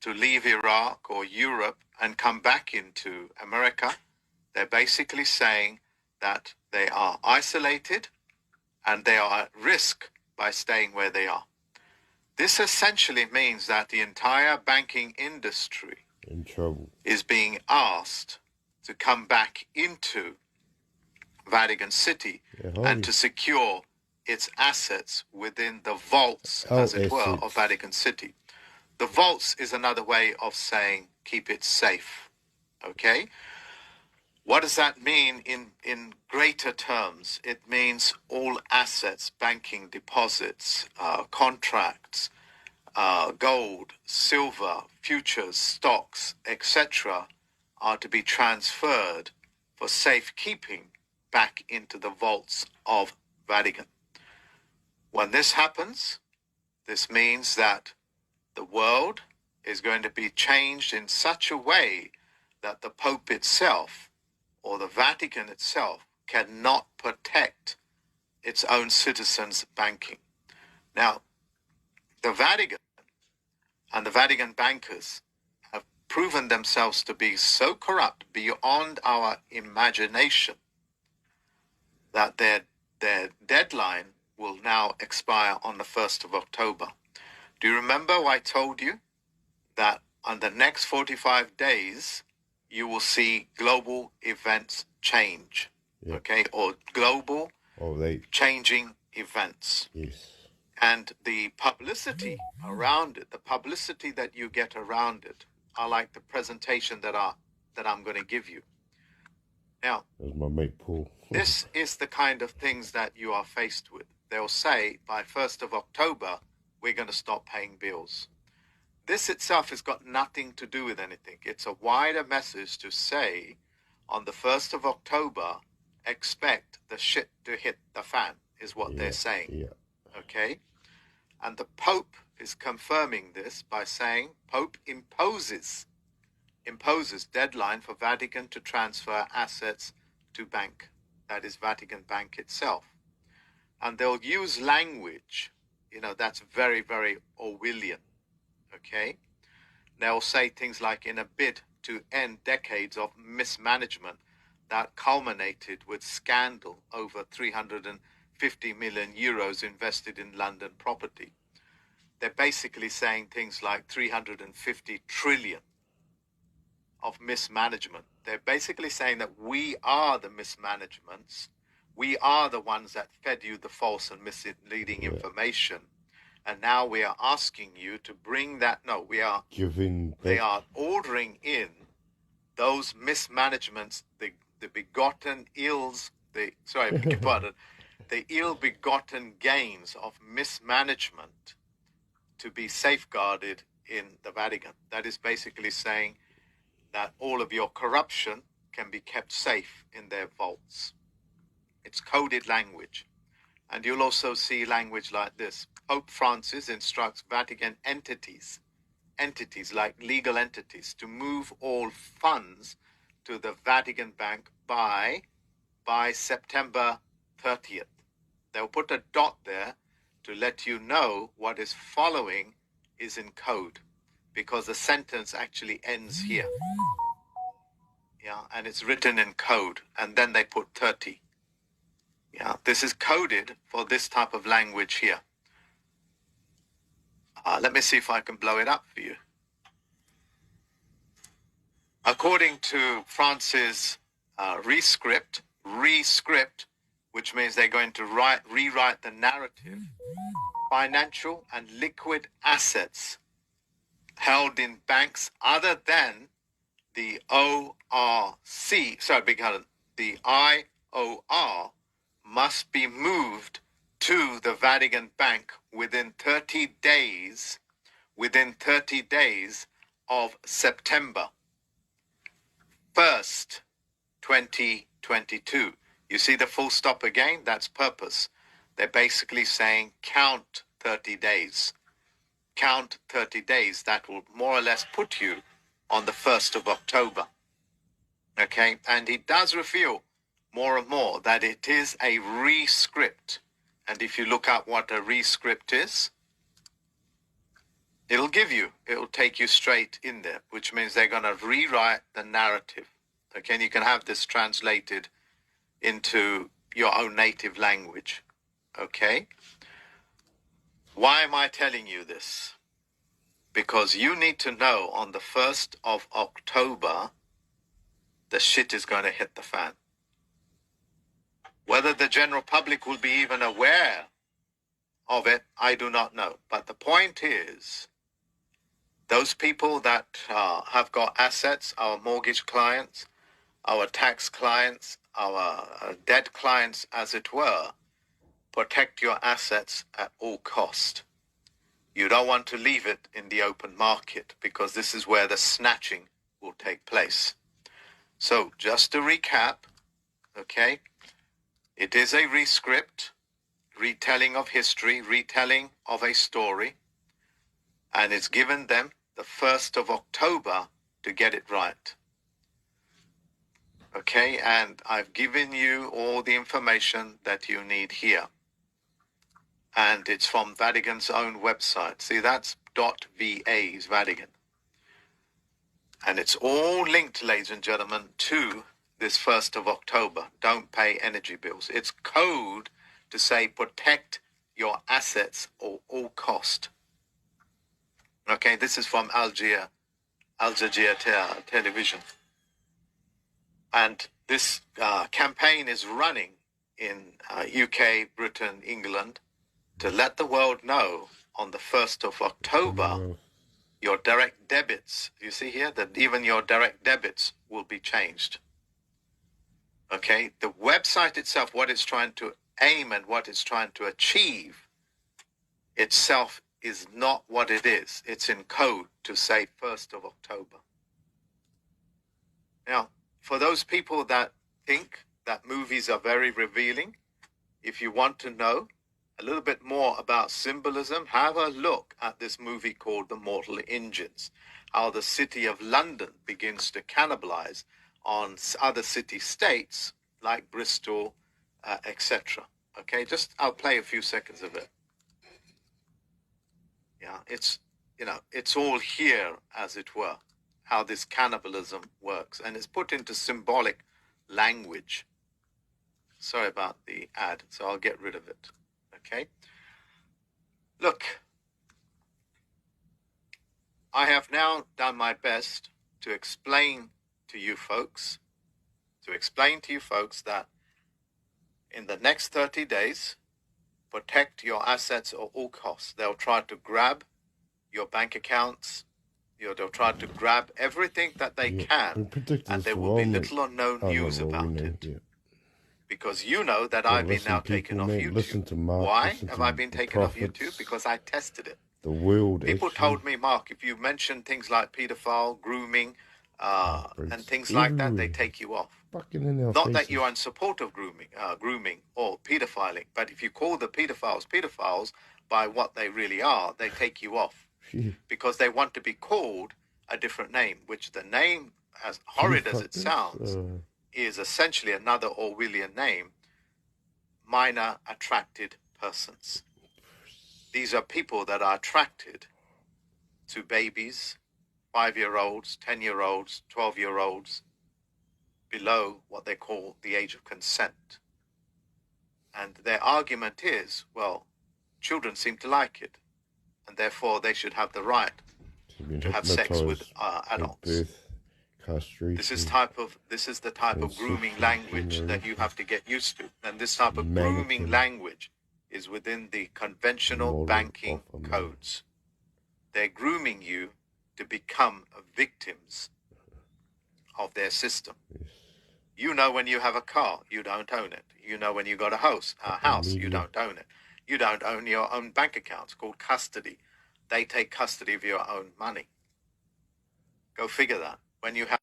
to leave Iraq or Europe and come back into America, they're basically saying that they are isolated and they are at risk by staying where they are. This essentially means that the entire banking industry in trouble is being asked to come back into Vatican City and to secure its assets within the vaults, as it were, of Vatican City. The vaults is another way of saying keep it safe. Okay? What does that mean in greater terms? It means all assets, banking deposits, contracts, gold, silver, futures, stocks, etc., are to be transferred for safekeeping back into the vaults of Vatican. When this happens, this means that the world is going to be changed in such a way that the Pope itself or the Vatican itself cannot protect its own citizens' banking. Now, the Vatican and the Vatican bankers have proven themselves to be so corrupt beyond our imagination that their deadline will now expire on the 1st of October. Do you remember I told you that on the next 45 days, you will see global events change, okay, or global changing events. Yes. And the publicity around it, the publicity that you get around it, are like the presentation that I'm going to give you. Now, that's my mate Paul. This is the kind of things that you are faced with. They'll say by 1st of October, we're going to stop paying bills. This itself has got nothing to do with anything. It's a wider message to say on the 1st of October, expect the shit to hit the fan, is what they're saying. Yeah. Okay? And the Pope is confirming this by saying Pope imposes deadline for Vatican to transfer assets to bank. That is Vatican Bank itself. And they'll use language, that's very, very Orwellian. Okay? They'll say things like, in a bid to end decades of mismanagement that culminated with scandal over 350 million euros invested in London property. They're basically saying things like 350 trillion of mismanagement. They're basically saying that we are the mismanagements. We are the ones that fed you the false and misleading information. And now we are asking you to bring that. No, we are giving. They are ordering in those mismanagements, the begotten ills. The ill-begotten gains of mismanagement to be safeguarded in the Vatican. That is basically saying that all of your corruption can be kept safe in their vaults. It's coded language. And you'll also see language like this. Pope Francis instructs Vatican entities like legal entities, to move all funds to the Vatican Bank by September 30th. They'll put a dot there to let you know what is following is in code, because the sentence actually ends here. Yeah, and it's written in code, and then they put 30. Yeah, this is coded for this type of language here. Let me see if I can blow it up for you. According to Francis' Rescript, which means they're going to rewrite the narrative, financial and liquid assets held in banks other than the the IOR must be moved to the Vatican Bank within 30 days of September 1st, 2022. You see the full stop again? That's purpose. They're basically saying count 30 days. Count 30 days. That will more or less put you on the 1st of October. Okay? And he does reveal more and more that it is a rescript. And if you look up what a rescript is, it'll take you straight in there, which means they're going to rewrite the narrative. Okay, and you can have this translated into your own native language. Okay? Why am I telling you this? Because you need to know on the 1st of October, the shit is going to hit the fan. Whether the general public will be even aware of it, I do not know. But the point is, those people that have got assets, our mortgage clients, our tax clients, our debt clients, as it were, protect your assets at all cost. You don't want to leave it in the open market because this is where the snatching will take place. So just to recap, okay, it is a rescript, retelling of history, retelling of a story, and it's given them the 1st of October to get it right. Okay, and I've given you all the information that you need here. And it's from Vatican's own website. See, that's .va's Vatican. And it's all linked, ladies and gentlemen, to this 1st of October. Don't pay energy bills. It's code to say protect your assets at all cost. Okay, this is from Al Jazeera television. And this campaign is running in UK, Britain, England, to let the world know on the 1st of October, your direct debits, you see here, that even your direct debits will be changed. Okay, the website itself, what it's trying to aim and what it's trying to achieve itself is not what it is. It's in code to say 1st of October. Now, for those people that think that movies are very revealing, if you want to know a little bit more about symbolism, have a look at this movie called The Mortal Engines, how the city of London begins to cannibalize on other city-states like Bristol, etc. Okay, I'll play a few seconds of it. Yeah, it's all here, as it were, how this cannibalism works, and it's put into symbolic language. Sorry about the ad, so I'll get rid of it. Okay. Look, I have now done my best to explain to you folks that in the next 30 days, protect your assets at all costs. They'll try to grab your bank accounts. They'll try to grab everything that they can, and there will be little or no news about it. Yeah. Because you know that I've been now taken off YouTube. Why have I been taken off YouTube? Because I tested it. The world. People told me, Mark, if you mention things like paedophile, grooming, and things like that, they take you off. Not that you are in support of grooming or pedophiling, but if you call the pedophiles by what they really are, they take you off. Because they want to be called a different name, which the name, as horrid as it sounds, is essentially another Orwellian name, minor attracted persons. These are people that are attracted to babies, 5-year-olds, 10-year-olds, 12-year-olds, below what they call the age of consent. And their argument is, well, children seem to like it, and therefore they should have the right to have sex with adults. This is the type of grooming language that you have to get used to. And this type of grooming language is within the conventional banking codes. They're grooming you to become victims of their system. You know when you have a car, you don't own it. You know when you got a house, you don't own it. You don't own your own bank account. It's called custody. They take custody of your own money. Go figure that. When you have